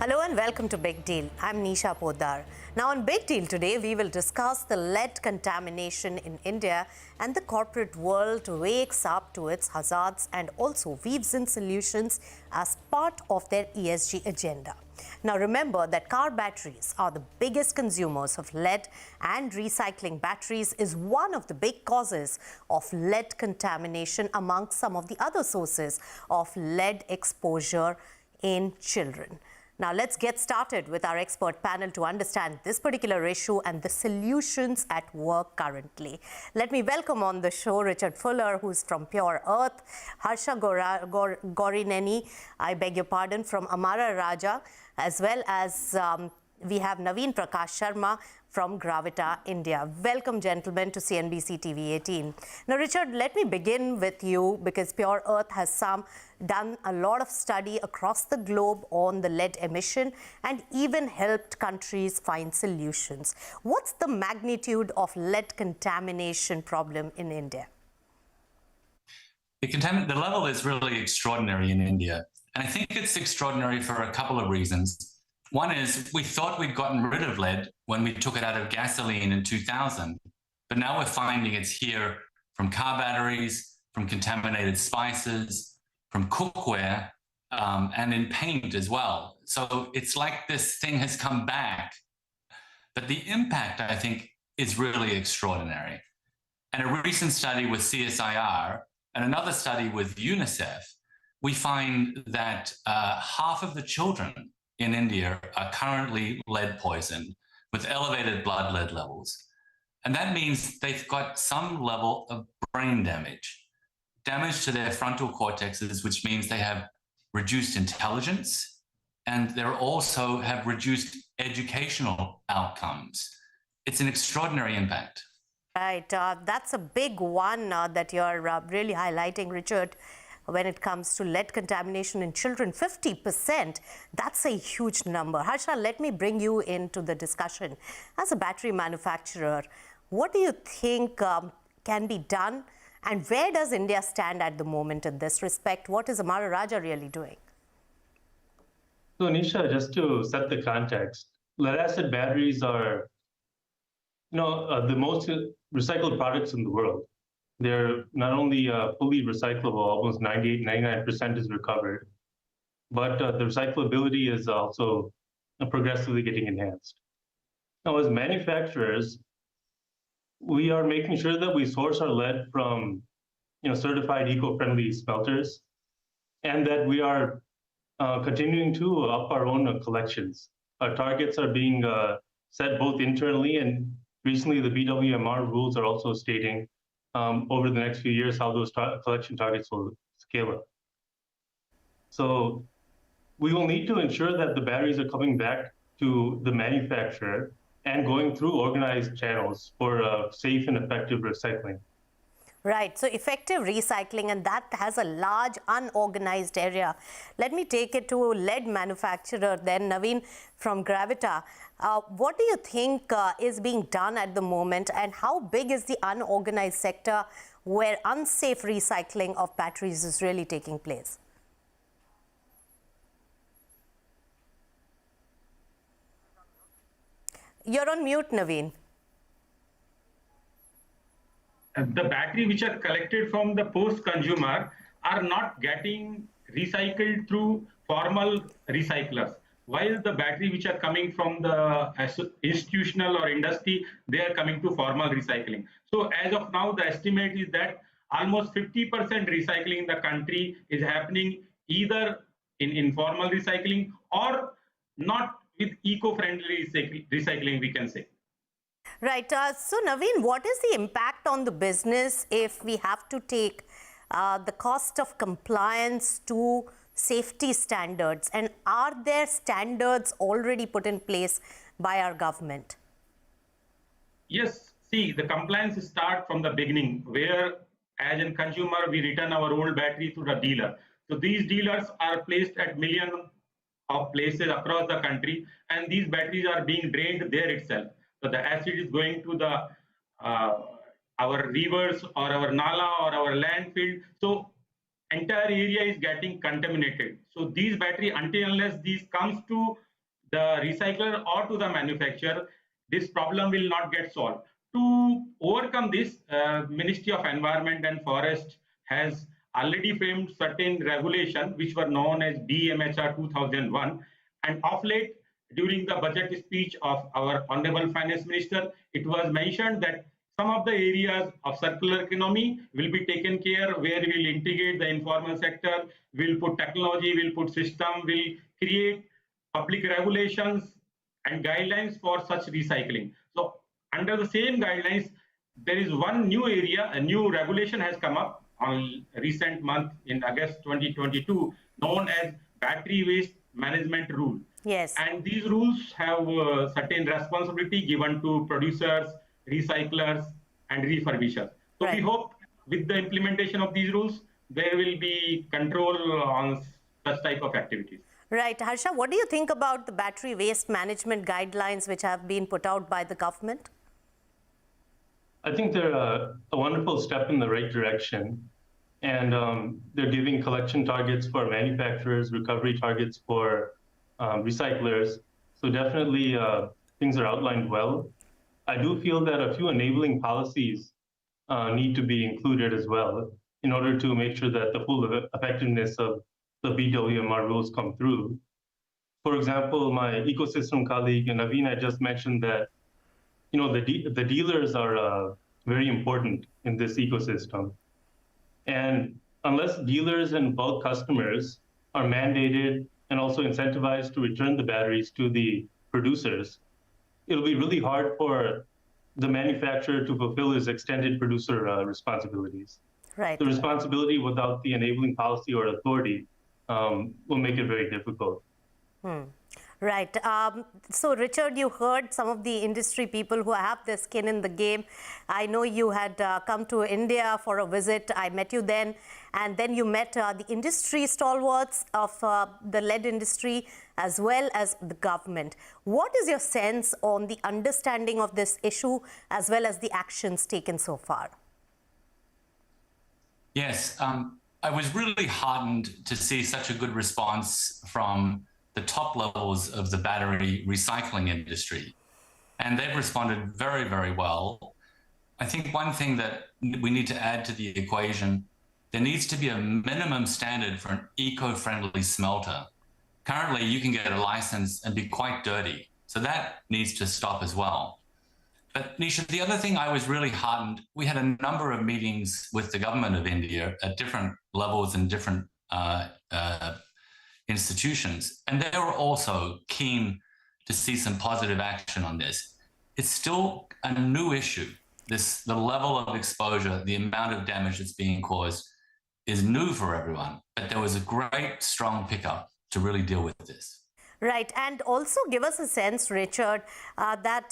Hello and welcome to Big Deal. I'm Nisha Poddar. Now on Big Deal today, we will discuss the lead contamination in India, and the corporate world wakes up to its hazards and also weaves in solutions as part of their ESG agenda. Now remember that car batteries are the biggest consumers of lead, and recycling batteries is one of the big causes of lead contamination among some of the other sources of lead exposure in children. Now, let's get started with our expert panel to understand this particular issue and the solutions at work currently. Let me welcome on the show Richard Fuller, who's from Pure Earth, Gourineni, I beg your pardon, from Amara Raja, as well as we have Navin Prakash Sharma from Gravita, India. Welcome, gentlemen, to CNBC TV18. Now, Richard, let me begin with you because Pure Earth has done a lot of study across the globe on the lead emission and even helped countries find solutions. What's the magnitude of lead contamination problem in India? The level is really extraordinary in India. And I think it's extraordinary for a couple of reasons. One is we thought we'd gotten rid of lead when we took it out of gasoline in 2000, but now we're finding it's here from car batteries, from contaminated spices, from cookware, and in paint as well. So it's like this thing has come back, but the impact, I think, is really extraordinary. And a recent study with CSIR and another study with UNICEF, we find that half of the children in India are currently lead poisoned with elevated blood lead levels. And that means they've got some level of brain damage to their frontal cortexes, which means they have reduced intelligence, and they also have reduced educational outcomes. It's an extraordinary impact. Right, that's a big one that you're really highlighting, Richard. When it comes to lead contamination in children, 50%, that's a huge number. Harsha, let me bring you into the discussion. As a battery manufacturer, what do you think can be done, and where does India stand at the moment in this respect? What is Amara Raja really doing? So Nisha, just to set the context, lead acid batteries are the most recycled products in the world. They're not only fully recyclable, almost 99% is recovered, but the recyclability is also progressively getting enhanced. Now, as manufacturers, we are making sure that we source our lead from certified eco-friendly smelters, and that we are continuing to up our own collections. Our targets are being set both internally, and recently the BWMR rules are also stating over the next few years how those collection targets will scale up. So we will need to ensure that the batteries are coming back to the manufacturer and going through organized channels for safe and effective recycling. Right, so effective recycling, and that has a large unorganized area. Let me take it to lead manufacturer then, Navin from Gravita. What do you think is being done at the moment, and how big is the unorganized sector where unsafe recycling of batteries is really taking place? You're on mute, Navin. The battery which are collected from the post-consumer are not getting recycled through formal recyclers, while the battery which are coming from the institutional or industry, they are coming to formal recycling. So as of now, the estimate is that almost 50% recycling in the country is happening either in informal recycling or not with eco-friendly recycling, we can say. Right. So, Navin, what is the impact on the business if we have to take the cost of compliance to safety standards? And are there standards already put in place by our government? Yes. See, the compliance starts from the beginning, where as a consumer, we return our old battery to the dealer. So these dealers are placed at millions of places across the country, and these batteries are being drained there itself. So the acid is going to the our rivers or our nala or our landfill. So entire area is getting contaminated. So these battery, until unless these comes to the recycler or to the manufacturer, this problem will not get solved. To overcome this, Ministry of Environment and Forest has already framed certain regulations which were known as DMHR 2001. And of late, during the budget speech of our Honorable Finance Minister, it was mentioned that some of the areas of circular economy will be taken care where we'll integrate the informal sector, we'll put technology, we'll put system, we'll create public regulations and guidelines for such recycling. So under the same guidelines, there is one new area, a new regulation has come up on recent month in August 2022, known as Battery Waste Management Rule. Yes. And these rules have certain responsibility given to producers, recyclers, and refurbishers. So we hope with the implementation of these rules, there will be control on such type of activities. Right. Harsha, what do you think about the battery waste management guidelines which have been put out by the government? I think they're a wonderful step in the right direction. And they're giving collection targets for manufacturers, recovery targets for recyclers. So definitely things are outlined well. I do feel that a few enabling policies need to be included as well in order to make sure that the full effectiveness of the BWMR rules come through. For example, my ecosystem colleague Navin had just mentioned that the dealers are very important in this ecosystem. And unless dealers and bulk customers are mandated and also incentivized to return the batteries to the producers, it'll be really hard for the manufacturer to fulfill his extended producer responsibilities. Right. The responsibility without the enabling policy or authority will make it very difficult. Right. So, Richard, you heard some of the industry people who have their skin in the game. I know you had come to India for a visit. I met you then. And then you met the industry stalwarts of the lead industry as well as the government. What is your sense on the understanding of this issue as well as the actions taken so far? Yes, I was really heartened to see such a good response from the top levels of the battery recycling industry. And they've responded very, very well. I think one thing that we need to add to the equation, there needs to be a minimum standard for an eco-friendly smelter. Currently, you can get a license and be quite dirty. So that needs to stop as well. But Nisha, the other thing I was really heartened, we had a number of meetings with the government of India at different levels and different institutions, and they were also keen to see some positive action on this. It's still a new issue. The level of exposure, the amount of damage that's being caused is new for everyone, but there was a great, strong pickup to really deal with this. Right. And also give us a sense, Richard, that,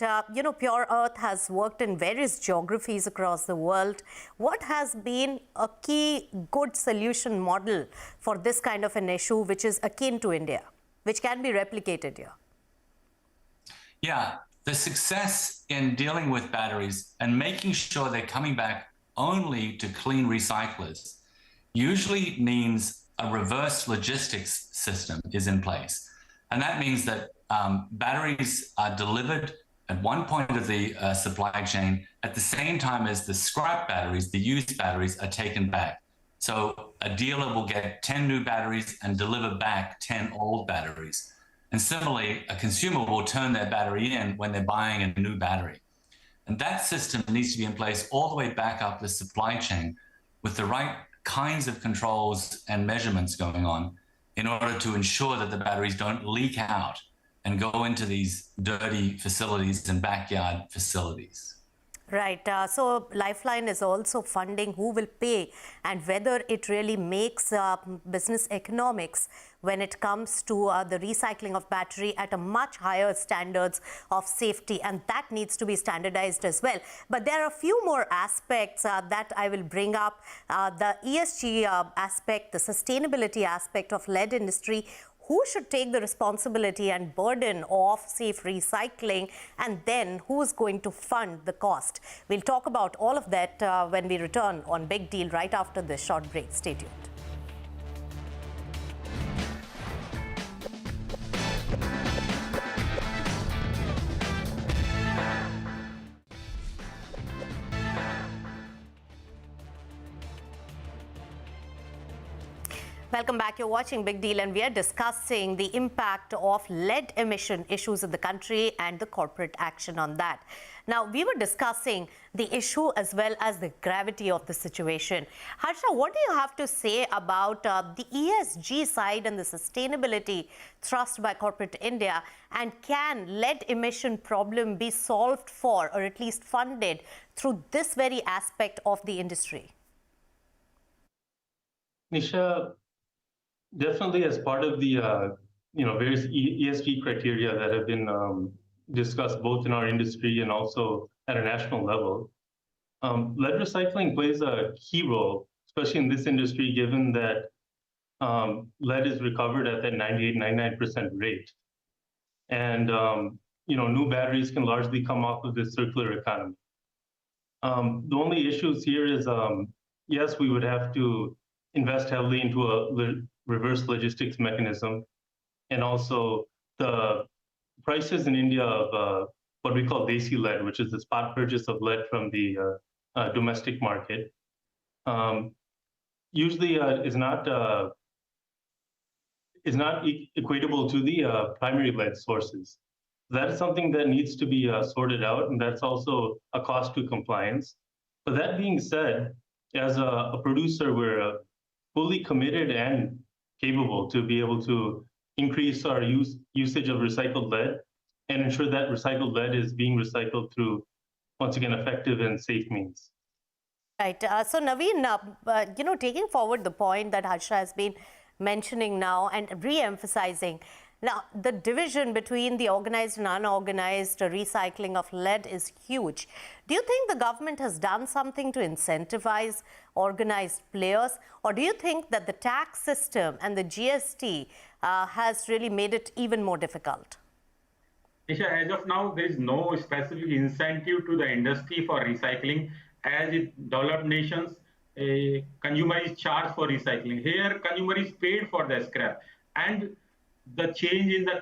Pure Earth has worked in various geographies across the world. What has been a key good solution model for this kind of an issue, which is akin to India, which can be replicated here? Yeah, the success in dealing with batteries and making sure they're coming back only to clean recyclers usually means a reverse logistics system is in place. And that means that batteries are delivered at one point of the supply chain at the same time as the scrap batteries, the used batteries, are taken back. So a dealer will get 10 new batteries and deliver back 10 old batteries. And similarly, a consumer will turn their battery in when they're buying a new battery. And that system needs to be in place all the way back up the supply chain with the right kinds of controls and measurements going on in order to ensure that the batteries don't leak out and go into these dirty facilities and backyard facilities. Right. So Lifeline is also funding who will pay and whether it really makes business economics when it comes to the recycling of battery at a much higher standards of safety, and that needs to be standardized as well. But there are a few more aspects that I will bring up. The ESG aspect, the sustainability aspect of lead industry. Who should take the responsibility and burden of safe recycling, and then who's going to fund the cost? We'll talk about all of that when we return on Big Deal right after this short break. Stay tuned. Welcome back. You're watching Big Deal, and we are discussing the impact of lead emission issues in the country and the corporate action on that. Now, we were discussing the issue as well as the gravity of the situation. Harsha, what do you have to say about the ESG side and the sustainability thrust by corporate India? And can lead emission problem be solved for, or at least funded, through this very aspect of the industry? Nisha, definitely as part of the various ESG criteria that have been discussed both in our industry and also at a national level, lead recycling plays a key role, especially in this industry, given that lead is recovered at that 98-99% rate. And new batteries can largely come off of this circular economy. The only issues here is, yes, we would have to invest heavily into a reverse logistics mechanism, and also the prices in India of what we call desi lead, which is the spot purchase of lead from the domestic market, usually is not equatable to the primary lead sources. That is something that needs to be sorted out, and that's also a cost to compliance. But that being said, as a producer, we're fully committed and capable to be able to increase our usage of recycled lead and ensure that recycled lead is being recycled through, once again, effective and safe means. Right. So, Navin, taking forward the point that Harsha has been mentioning now and re-emphasizing, now the division between the organized and unorganized recycling of lead is huge. Do you think the government has done something to incentivize organized players, or do you think that the tax system and the GST has really made it even more difficult? Isha, as of now, there is no specific incentive to the industry for recycling. As in developed nations, a consumer is charged for recycling. Here, consumer is paid for the scrap. And the change in the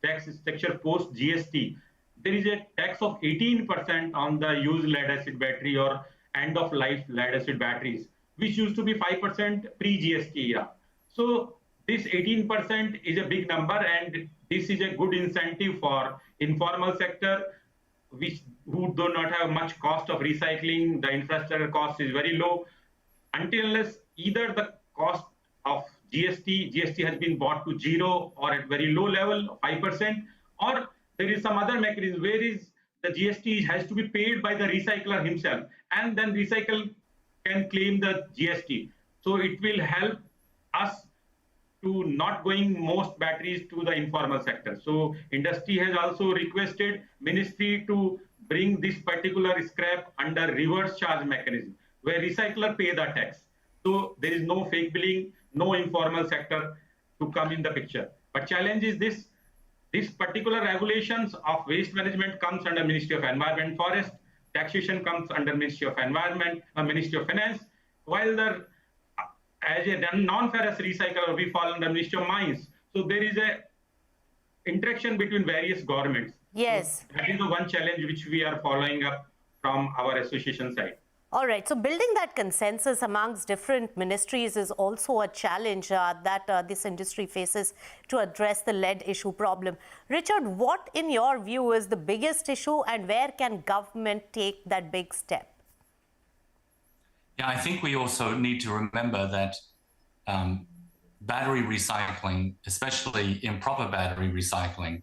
tax structure post GST, there is a tax of 18% on the used lead acid battery or end of life lead acid batteries, which used to be 5% pre-GST era. So this 18% is a big number, and this is a good incentive for informal sector, who do not have much cost of recycling. The infrastructure cost is very low. Unless either the cost of GST has been brought to zero or at very low level, 5%, or there is some other mechanism where is the GST has to be paid by the recycler himself, and then recycle can claim the GST. So it will help us to not going most batteries to the informal sector. So industry has also requested ministry to bring this particular scrap under reverse charge mechanism, where recycler pay the tax. So there is no fake billing, no informal sector to come in the picture. But challenge is this particular regulations of waste management comes under Ministry of Environment and Forest, taxation comes under Ministry of Environment, Ministry of Finance, while as a non-ferrous recycler, we fall under Ministry of Mines. So there is a interaction between various governments. Yes. So that is the one challenge which we are following up from our association side. All right. So building that consensus amongst different ministries is also a challenge that this industry faces to address the lead issue problem. Richard, what in your view is the biggest issue, and where can government take that big step? Yeah, I think we also need to remember that battery recycling, especially improper battery recycling,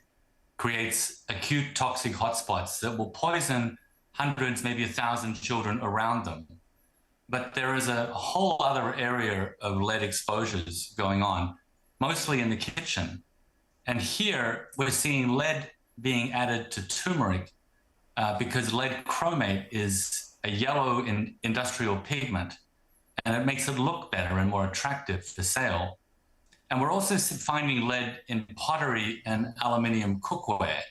creates acute toxic hotspots that will poison hundreds, maybe 1,000 children around them. But there is a whole other area of lead exposures going on, mostly in the kitchen. And here we're seeing lead being added to turmeric because lead chromate is a yellow industrial pigment, and it makes it look better and more attractive for sale. And we're also finding lead in pottery and aluminium cookware,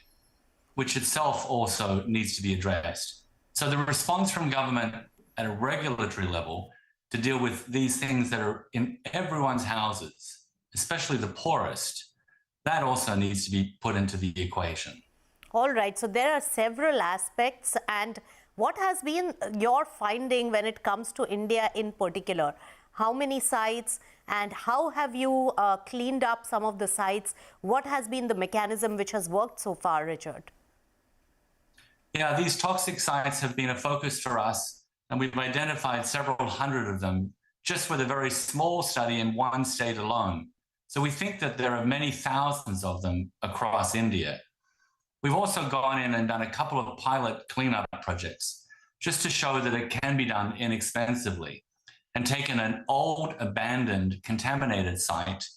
which itself also needs to be addressed. So the response from government at a regulatory level to deal with these things that are in everyone's houses, especially the poorest, that also needs to be put into the equation. All right. So there are several aspects. And what has been your finding when it comes to India in particular? How many sites? And how have you cleaned up some of the sites? What has been the mechanism which has worked so far, Richard? Yeah, these toxic sites have been a focus for us, and we've identified several hundred of them just with a very small study in one state alone. So we think that there are many thousands of them across India. We've also gone in and done a couple of pilot cleanup projects just to show that it can be done inexpensively, and taken an old, abandoned, contaminated site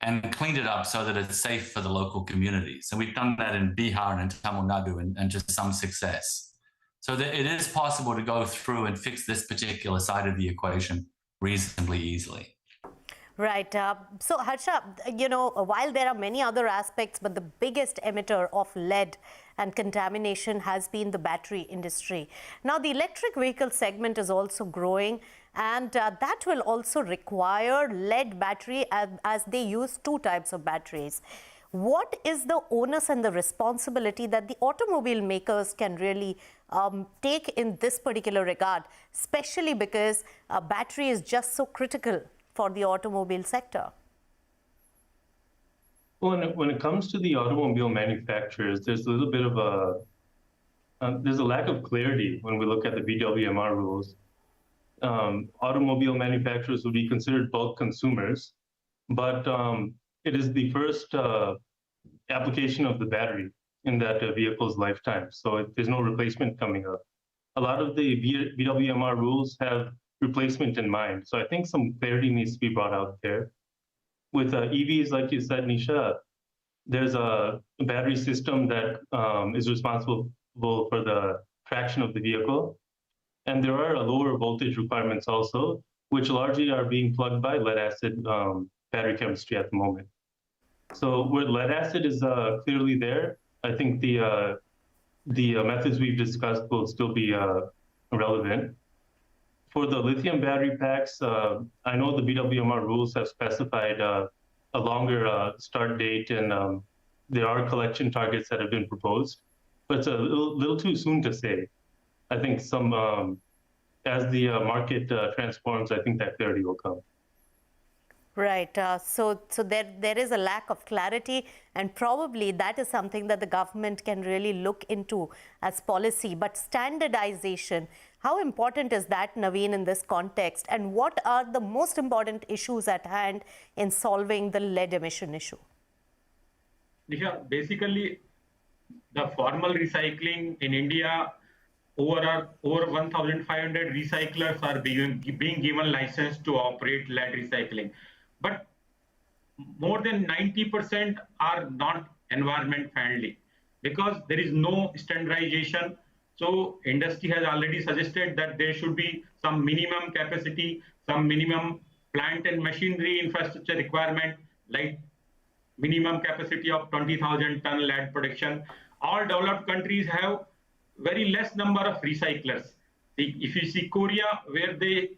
and cleaned it up so that it's safe for the local communities. And we've done that in Bihar and Tamil Nadu and to some success. So that it is possible to go through and fix this particular side of the equation reasonably easily. Right. So, Harsha, while there are many other aspects, but the biggest emitter of lead and contamination has been the battery industry. Now, the electric vehicle segment is also growing, and that will also require lead battery as they use two types of batteries. What is the onus and the responsibility that the automobile makers can really take in this particular regard, especially because battery is just so critical for the automobile sector? When it comes to the automobile manufacturers, there's a little bit of there's a lack of clarity when we look at the BWMR rules. Automobile manufacturers would be considered bulk consumers, but it is the first application of the battery in that vehicle's lifetime. So there's no replacement coming up. A lot of the BWMR rules have replacement in mind. So I think some clarity needs to be brought out there. With EVs, like you said, Nisha, there's a battery system that is responsible for the traction of the vehicle. And there are lower voltage requirements also, which largely are being plugged by lead acid battery chemistry at the moment. So where lead acid is clearly there, I think the methods we've discussed will still be relevant. For the lithium battery packs, I know the BWMR rules have specified a longer start date, and there are collection targets that have been proposed, but it's a little too soon to say. I think as the market transforms, I think that clarity will come. Right. So there is a lack of clarity, and probably that is something that the government can really look into as policy. But standardization, how important is that, Navin, in this context? And what are the most important issues at hand in solving the lead emission issue? Yeah, basically, the formal recycling in India, over 1,500 recyclers are being given license to operate lead recycling. But more than 90% are not environment friendly because there is no standardization. So industry has already suggested that there should be some minimum capacity, some minimum plant and machinery infrastructure requirement, like minimum capacity of 20,000 ton lead production. All developed countries have very less number of recyclers. If you see Korea, where they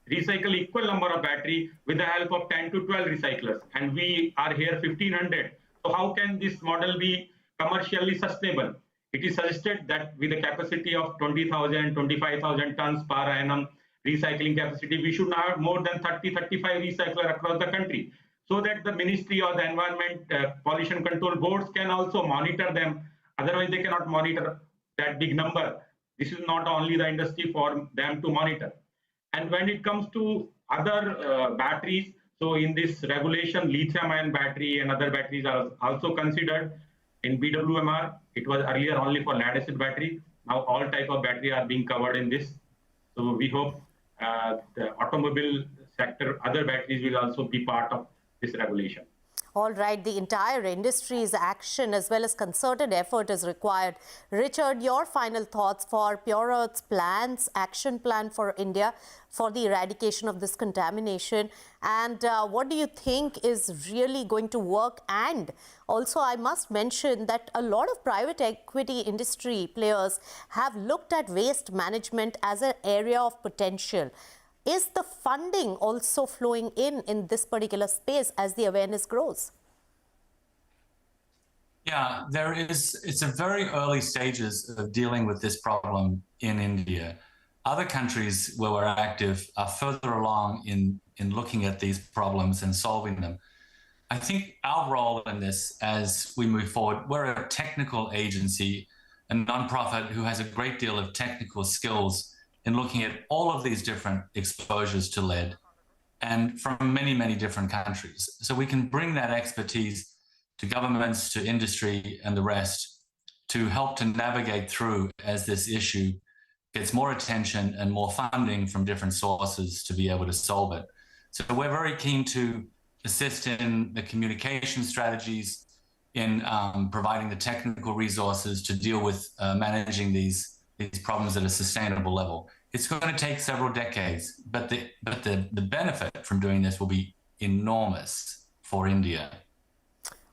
recycle equal number of battery with the help of 10 to 12 recyclers, and we are here 1,500. So how can this model be commercially sustainable? It is suggested that with a capacity of 20,000, 25,000 tons per annum recycling capacity, we should now have more than 30, 35 recyclers across the country, so that the Ministry or the Environment Pollution Control Boards can also monitor them. Otherwise, they cannot monitor that big number. This is not only the industry for them to monitor. And when it comes to other batteries, so in this regulation, lithium-ion battery and other batteries are also considered. In BWMR, it was earlier only for lead-acid battery. Now all type of battery are being covered in this. So we hope the automobile sector, other batteries will also be part of this regulation. All right, the entire industry's action as well as concerted effort is required. Richard, your final thoughts for Pure Earth's plans, action plan for India for the eradication of this contamination, and what do you think is really going to work? And also, I must mention that a lot of private equity industry players have looked at waste management as an area of potential. Is the funding also flowing in this particular space as the awareness grows? Yeah, there is. It's a very early stages of dealing with this problem in India. Other countries where we're active are further along in looking at these problems and solving them. I think our role in this as we move forward, we're a technical agency, a nonprofit who has a great deal of technical skills in looking at all of these different exposures to lead and from many, many different countries. So we can bring that expertise to governments, to industry and the rest to help to navigate through as this issue gets more attention and more funding from different sources to be able to solve it. So we're very keen to assist in the communication strategies, in providing the technical resources to deal with managing these problems at a sustainable level. It's going to take several decades, but the benefit from doing this will be enormous for India.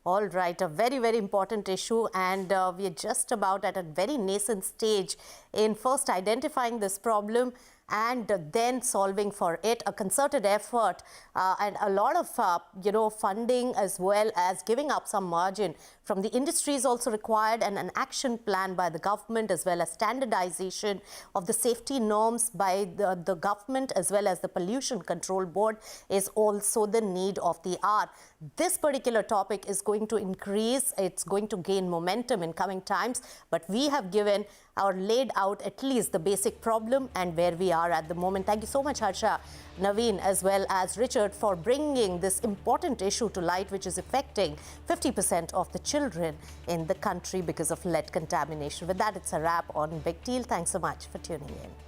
All right, a very, very important issue, and we are just about at a very nascent stage in first identifying this problem and then solving for it. A concerted effort and a lot of funding, as well as giving up some margin from the industry is also required, and an action plan by the government, as well as standardization of the safety norms by the government, as well as the Pollution Control Board, is also the need of the hour. This particular topic is going to increase. It's going to gain momentum in coming times, but we have given or laid out at least the basic problem and where we are at the moment. Thank you so much, Harsha, Navin, as well as Richard, for bringing this important issue to light, which is affecting 50% of the children in the country because of lead contamination. With that, it's a wrap on Big Deal. Thanks so much for tuning in.